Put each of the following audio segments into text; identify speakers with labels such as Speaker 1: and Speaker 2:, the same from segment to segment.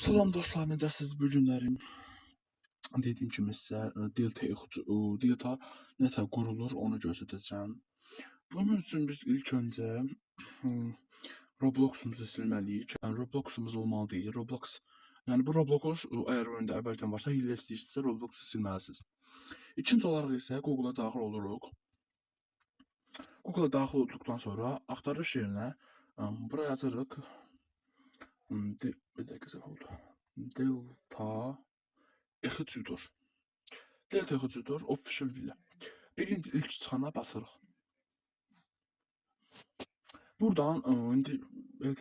Speaker 1: Salam dostlar, necəsiz bu günlərim? Dediyim kimi sizə Delta nətə qurulur, onu göstərəcəm. Bunun üçün biz ilk öncə Robloxumuzu silməliyik. Yəni Robloxumuz olmalı deyil. Yəni bu Roblox əgər oyunda əvvəldən varsa, hiylə istəyirsinizsə Robloxu silməlisiniz. İkinci olaraq isə Google-a daxil oluruq. Google-a daxil olduqdan sonra axtarış yerinə buraya yazırıq. Bir dəqiqə səhv oldu. Delta Executor. Delta Executor Official ilə. Birinci ilk çıxana basırıq. Buradan indi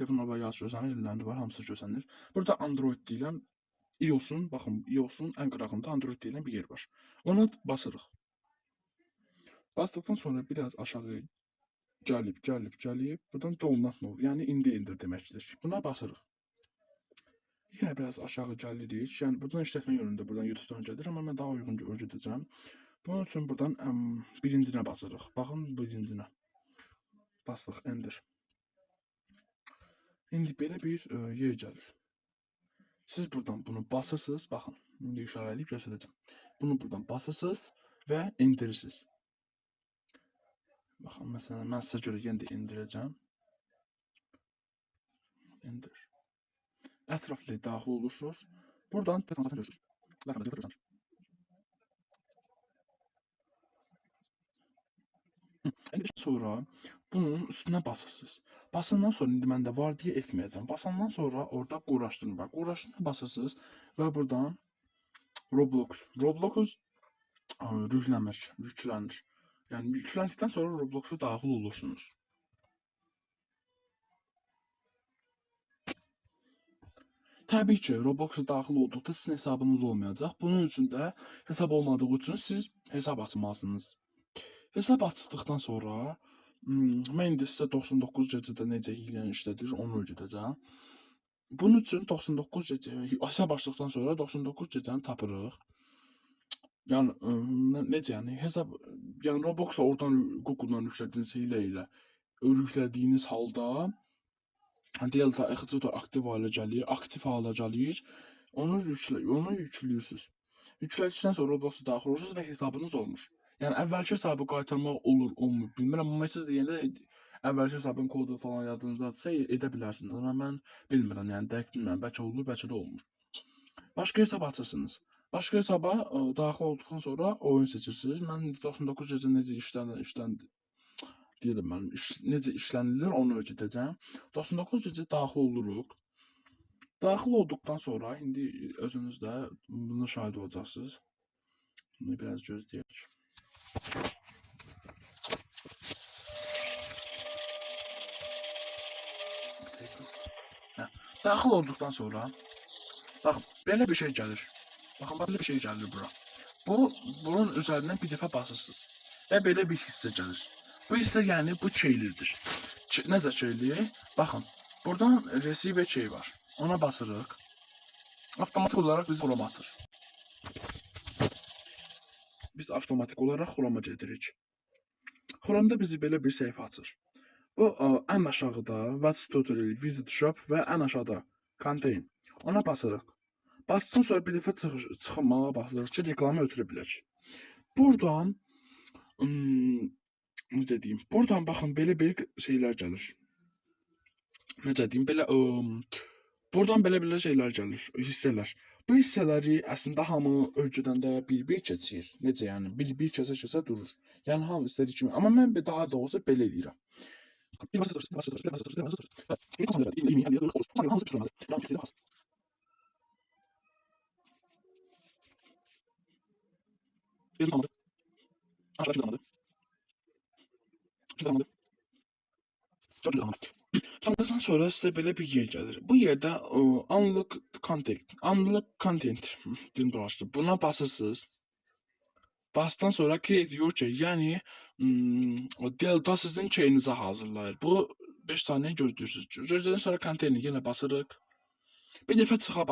Speaker 1: telefonla yaz görsənir, illərində var, hamısı görsənir. Burada Android deyilən iOS-un, baxın, iOS-un ən qırağında Android deyilən bir yer var. Ona basırıq. Basdıqdan sonra biraz aşağı gəlib, buradan download now, yəni indi indir deməkdir. Buna basırıq. Yenə biraz aşağı gəlirik. Yəni buradan işlətmə yönündə buradan YouTube-dan gəlir, amma mən daha uyğun öyrədəcəm. Bunun üçün buradan birincinə basırıq. Baxın birincinə. Basdıq, enter. İndi belə bir yer gəlir. Siz buradan bunu basırsınız, baxın. İndi işarə edib göstərəcəm. Bunu buradan basırsınız və indirirsiniz. Baxın, məsələn, mən sizə görə yenə də indirəcəm. Enter. Ətraflı daxil olursunuz. Buradan transaksiya görürsünüz. Sonra bunun üstünə basırsınız. Basından sonra indi məndə var deyə etməyəcəm. Basandan sonra orada quraşdırma var. Quraşdırma basırsınız və buradan Roblox yüklənir. Yəni yüklendikten sonra Roblox'a daxil olursunuz. Təbii ki, Roblox'a daxil olduqda sizin hesabınız olmayacaq. Bunun üçün də hesab olmadığı üçün siz hesab açmalısınız. Hesab açdıqdan sonra mən indi sizə 99 gecədə necə hiylə işlədir onu öyrədəcəm. Bunun üçün 99 gecə hesab açdıqdan sonra 99 gecəni tapırıq. Yəni necə yəni yəni Roblox oradan Google-dan yüklədiyiniz hiylə ilə yüklədiyiniz halda Delta Executor aktiv hala gəlir. Onu yüklüyorsunuz. Yüklədikdən sonra Roblox'a daxil olursunuz və hesabınız olmuş. Yəni əvvəlki hesabı qaytarmaq olur, olmur bilmirəm, amma siz deyəndə əvvəlki hesabın kodu falan yadınızdadırsa edə bilərsiniz. Amma mən bilmirəm, yəni dəqiq bilmirəm, bəlkə olur, bəlkə də olmur. Başqa hesab açırsınız. Başqa hesaba daxil olduqdan sonra oyun seçirsiniz. Mən 99 gecə necə deyirəm mən, necə işlənilir onu öyrədəcəm. 99 gecə daxil oluruq. Daxil olduqdan sonra indi özünüz də buna şahid olacaqsınız. Şimdi biraz gözləyək. Daxil olduqdan sonra baxın, belə bir şey gəlir. Baxın, belə bir şey gəlir bura. Bunun üzərindən bir dəfə basırsınız və belə bir hissə gəlir. Bu hissə yəni bu çeylidir. Necə çeyli? Baxın, buradan receive key var. Ona basırıq. Avtomatik olaraq bizi Chrome atır. Biz avtomatik olaraq Chrome-a gedirik. Chrome-da bizi belə bir səhifə açır. Bu ən aşağıda What's Tutorial, Visit Shop və ən aşağıda Contain. Ona basırıq. Basdıqdan sonra bir dəfə çıxmağa basırıq ki, reklamı ötürə bilək. Buradan necə deyim? Buradan baxın belə bir şeylər gəlir. Necə deyim? Belə buradan belə şeylər gəlir, hissələr. Bu hissələri əslində hamı öncədən bir keçir. Necə yəni? Bir kəsə durur. Yəni hamı istədiyi kimi. Amma mən daha doğrusu belə edirəm. Tanıdıqdan sonra sizə belə bir yer gəlir. Bu yerdə unlock content dolaşdı. Buna basırsınız. Basdıqdan sonra create your key, yəni Delta sizin keyinizi hazırlayır. Bu 5 saniyə gözləyirsiniz. Gözlədikdən sonra container yenə basırıq. Bir dəfə çıxa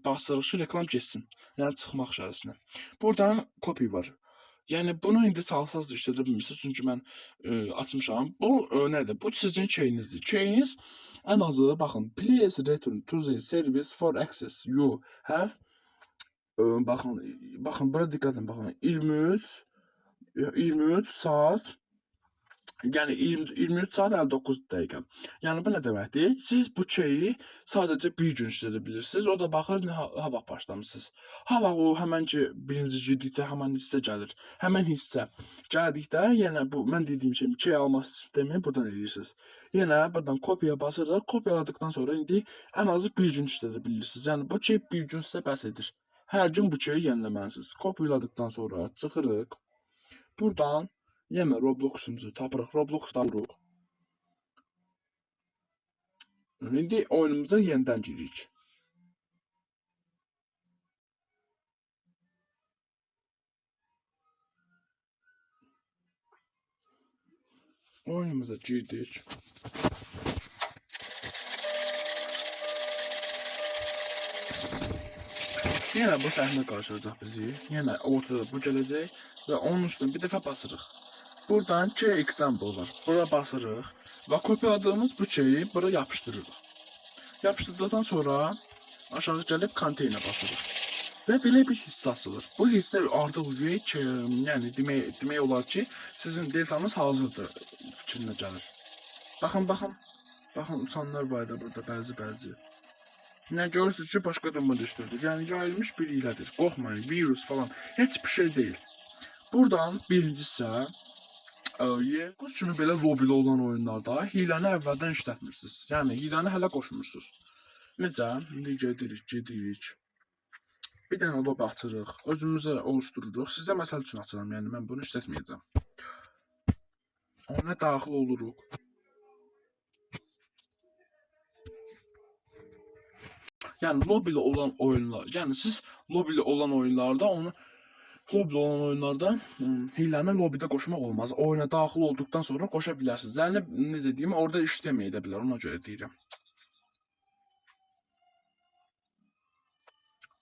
Speaker 1: basırıq ki, reklam geçsin. Yəni çıxmaq işarəsinə. Buradan copy var. Yəni bunu indi çalsaz işlədə bilmirsiniz, çünki mən açmışam. Bu nədir? Bu sizin keyinizdir. Keyiniz ən azı baxın, please return to the service for access you have baxın bura diqqət edin, baxın 23 saat, yəni 23 saat 59 dəqiqə. Yəni bu nə deməkdir? Siz bu şeyi sadəcə bir gün işlədə bilirsiniz. O da baxır ha vaxt başlamısınız. Ha vaxt o həmən ki birinci girdikdə həmən hissə gəlir. Həmən hissə gəldikdə yenə bu mən dediyim kimi key alma sistemi buradan eləyirsiniz. Yenə buradan kopya basırıq. Kopyaladıktan sonra indi ən azı bir gün işlədə bilirsiniz. Yəni bu key bir gün sizə bəs edir. Hər gün bu keyi yeniləməlisiniz. Kopyaladıktan sonra çıxırıq. Buradan yenə Roblox'umuzu tapırıq. Roblox'da vururuq. İndi oyunumuza yenidən giririk. Oyunumuza girdik. Yenə bu səhnə qarşılayacaq bizi. Yenə ortada bu gələcək və onun üstünə bir dəfə basırıq. Buradan key example var. Bura basırıq və kopyaladığımız bu keyi bura yapışdırırıq. Yapışdırdıqdan sonra aşağı gəlib konteynerə basırıq. Və belə bir hissə açılır. Bu hissə artıq yəni demək olar ki, sizin deltanız hazırdır fikrinə gəlir. Baxın, uçanlar var da burada bəzi. Yəni görürsünüz ki, başqa da modistdir. Yəni yayılmış bir ilədir. Qorxmayın, virus falan heç bir şey deyil. Buradan birincisi Quz kimi belə lobili olan oyunlarda hiləni əvvəldən işlətmirsiniz. Yəni hiləni hələ qoşmursunuz. Necə? İndi gedirik. Bir dənə lobi açırıq. Özümüzə oluşdururuq. Sizə məsəl üçün açıram. Yəni mən bunu işlətməyəcəm. Ona daxil oluruq. Yəni lobili olan oyunlar, yəni siz lobili olan oyunlarda hiləni lobidə qoşmaq olmaz. Oyuna daxil olduqdan sonra qoşa bilərsiniz. Yəni necə deyim, orada işləməyə də bilər. Ona görə deyirəm.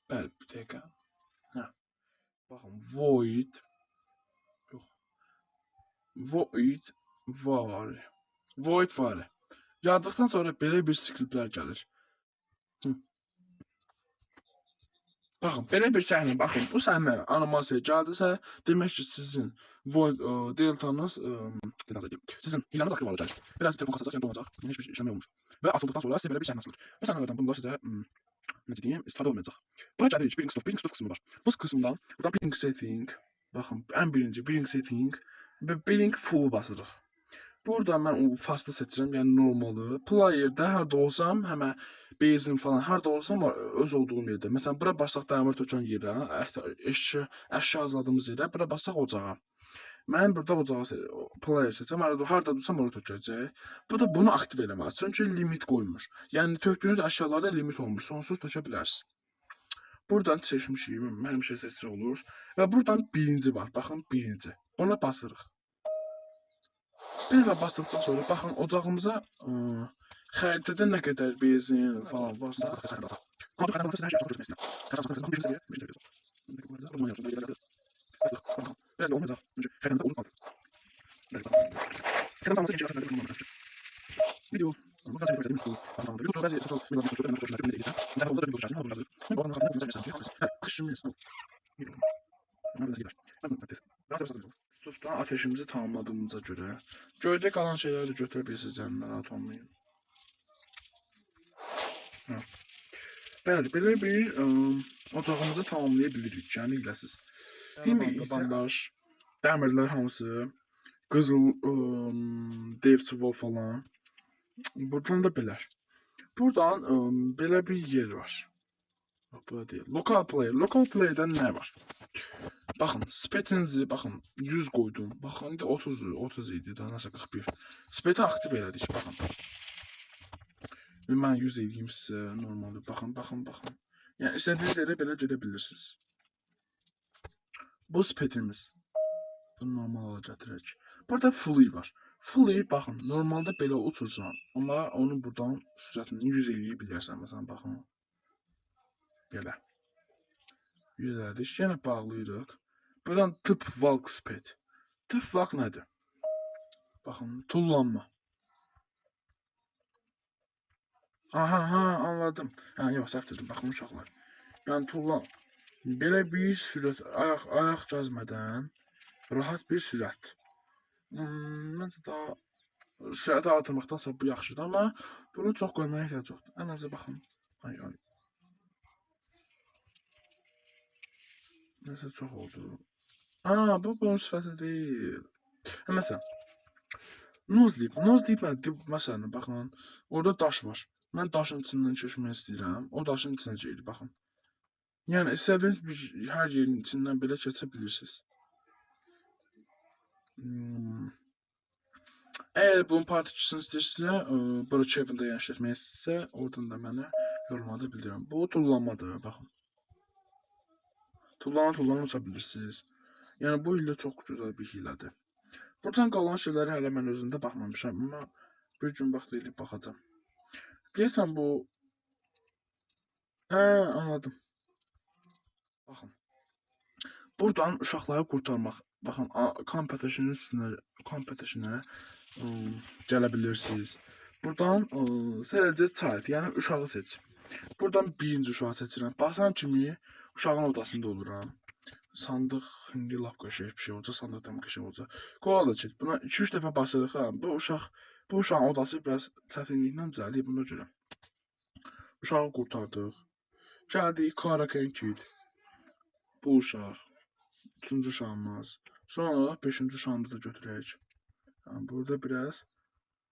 Speaker 1: Bəli, bir dəqiqə. Hə. Baxın, void var. Yazdıqdan sonra belə bir skriptlər gəlir. Baxın, belə bir səhnə, baxın, bu səhnə animasiya gəldisə, demək ki, sizin deltanız, sizin hiləniz aktiv olacaq. Biraz telefon kasacaq, yəni donacaq, heç bir işləmə olmur. Və açıldıqdan sonra sizə belə bir səhnə açılır. Bu səhnələrdən bunlar sizə, necə deyim, istifadə olmayacaq. Buna gəlirik, Bring Stuff qismi var. Bu qismdan, buradan Bring Setting, baxın, ən birinci Bring Setting və Bring Full basırıq. Burada mən fastı seçirəm, yəni normalı. Playerdə harda olsam, həmən base'in falan harda olsam öz olduğum yerdə. Məsələn, bura bassaq dəmir tökən yerə, əşya azladığımız yerə, bura bassaq ocağa. Mən burada ocağı player seçəm, harda dursam orada tökəcək. Bu da bunu aktiv eləməz. Çünki limit qoymuş. Yəni tökdüyünüz əşyalarda limit olmuş. Sonsuz tökə bilərsiniz. Buradan seçmişik, həmişə seçici olur. Və buradan birinci var. Baxın, birinci. Ona basırıq. Bir dəfə basdıqdan sonra baxın ocağımıza xəritədə nə qədər benzin falan varsa Sustan ateşimizi tamamladığımıza görə göydə qalan şeyləri də götürə bilirsiniz, yəni narahat olmayın. Bəli, belə bir ocağımızı tamamlaya bilirik, yəni iləsiz. İndi bandaj, dəmirlər hamısı, qızıl dev çuval falan. Buradan da belə. Buradan belə bir yer var. Burada deyil. Local player. Local player'dən nə var? Baxın, spetinizi, baxın, 100 qoydum. Baxın, indi 30 idi, daha nəsə 41. Speti aktiv elədik, baxın. Mən 100 edeyim sizə, normaldir. Baxın. Yəni, istədiyiniz yerə belə gedə bilirsiniz. Bu spetimiz. Bunu normal hala gətirək. Burada Fly var. Fly, baxın, normalda belə uçursan, amma onu buradan sürətini 100 eləyə bilərsən. Məsələn, baxın. Belə. 100 elədik, yenə bağlayırıq. Buradan tip walk speed. Tip walk nədir? Baxın, tullanma. Aha, ha, anladım. Ha, yox, səhv dedim. Baxın uşaqlar. Yəni tulla belə bir sürət ayaq gəzmədən rahat bir sürət. Məncə daha sürəti artırmaqdansa bu yaxşıdır, amma bunu çox qoymaya ehtiyac yoxdur. Ən azı baxın. Ay ay. Nəsə çox oldu. Bu bunun sifəti deyil. Məsələn, Nozlip nədir? Məsələn, baxın, orada daş var. Mən daşın içindən keçmək istəyirəm. O daşın içinə girir, baxın. Yəni istədiyiniz bir hər yerin içindən belə keçə bilirsiniz. Əgər bunun part 2-sini istəyirsə, Brookhaven'da yaşatmaq istəyirsə, oradan da mənə yorumlarda bildirin. Bu tullanmadır, baxın. Tullana uça bilirsiniz. Yəni bu hilə çox gözəl bir hilədir. Buradan qalan şeyləri hələ mən özümdə baxmamışam, amma bir gün vaxt eləyib baxacağam. Deyəsən bu... Anladım. Baxın. Buradan uşaqları qurtarmaq. Baxın, competition'ın üstünə, competition'a gələ bilirsiniz. Buradan sadəcə child, yəni uşağı seç. Buradan birinci uşağı seçirəm. Basan kimi uşağın odasında oluram. Sandıq indi lap qəşəng bir şey olacaq, sandıqdan qəşəng olacaq. Qola da çək. Buna 2-3 dəfə basırıq ha. Bu uşağın odası biraz çətinliklə düzəlib buna görə. Uşağı qurtardıq. Gəldik Clara Kid. Bu uşaq. 3-cü uşağımız. Son olaraq 5-ci uşağımızı götürək. Yəni burada biraz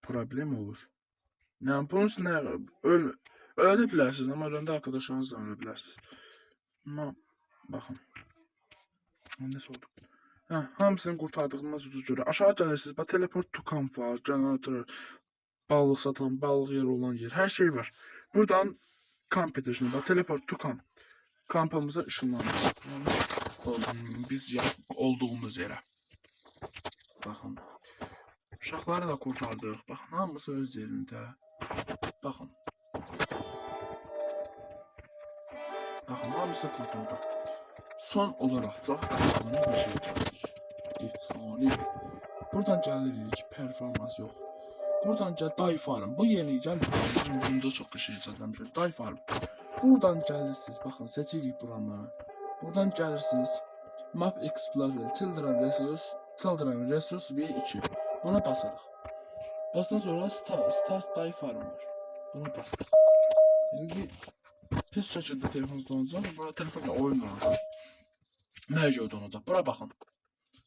Speaker 1: problem olur. Yəni bunun üstünə ölə bilərsiniz, amma öləndə arkadaşlarınızla ölə bilərsiniz. Amma baxın. Nəsə oldu. Hamısını qurtardığımız görə aşağı gəlirsiniz. Bax teleport to camp var, generator, balıq satan, balıq yeri olan yer, hər şey var. Buradan competition, bax teleport to camp. Kampımıza ışınlanırız. Biz olduğumuz yerə. Baxın. Uşaqları da qurtardıq. Baxın, hamısı öz yerində. Baxın. Baxın, hamısı qurtardıq. Son olaraq çox efsane bir şey gəldik. Efsane. Buradan gəlirik, performans yox. Buradan gəl, Day Farm. Bu yeni gəlir. Bunda çox qəşəng çatlamışıq. Day Farm. Buradan gəlirsiniz, baxın, seçirik buranı. Buradan gəlirsiniz. Map Explorer, Children Resource V2. Buna basırıq. Basdan sonra Start Day Farm var. Buna basdıq. İndi pis şəkildə telefonunuzda olacaq. Buna telefonla oyun olacaq. Nə gördü olacaq? Bura baxın.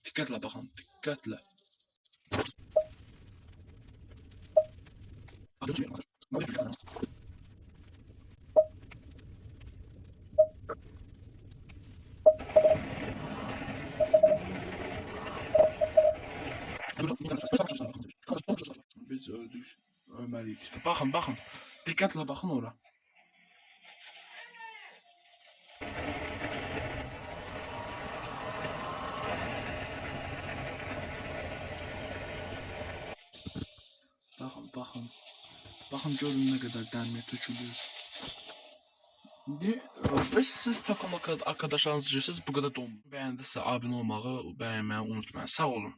Speaker 1: Diqqətlə baxın. Diqqətlə. Biz öldük. Ölməliyik. Baxın, baxın. Diqqətlə baxın ora. Baxın, baxın. Baxın görün nə qədər dəmir tökülür. İndi və siz takım arkadaşlarınızı görürsünüz, bu qədər dom. Bəyəndinizsə abunə olmağı, bəyənməyi unutmayın. Sağ olun.